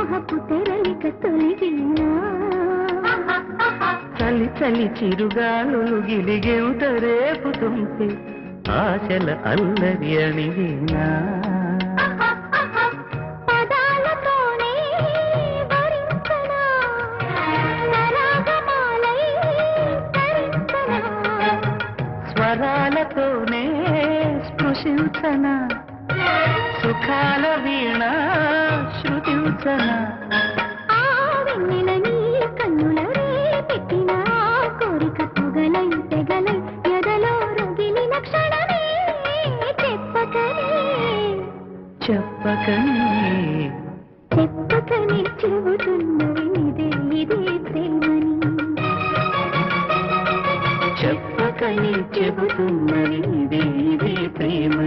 మోహపు తెరలిక తొలిగినా చలి చలి చిరుగాలులు గిలిగేవుట రేపుతుంటే ఆశల అల్లరి అణిగినా పదాలతోనే వరించనా సరాగమాలై తరించనా స్వరాలతోనే స్పృశించనా సుఖాల వీణ శృతించనా ఆ వెన్నెల నీ కన్నుల పెట్టిన కోరిక పొగలై తెగలై ఎదలో రగిలిన క్షణమే చెప్పకనే చెబుతున్నవి ఇదే ప్రేమని చెప్పకనే చెబుతున్నది ఇదే ప్రేమ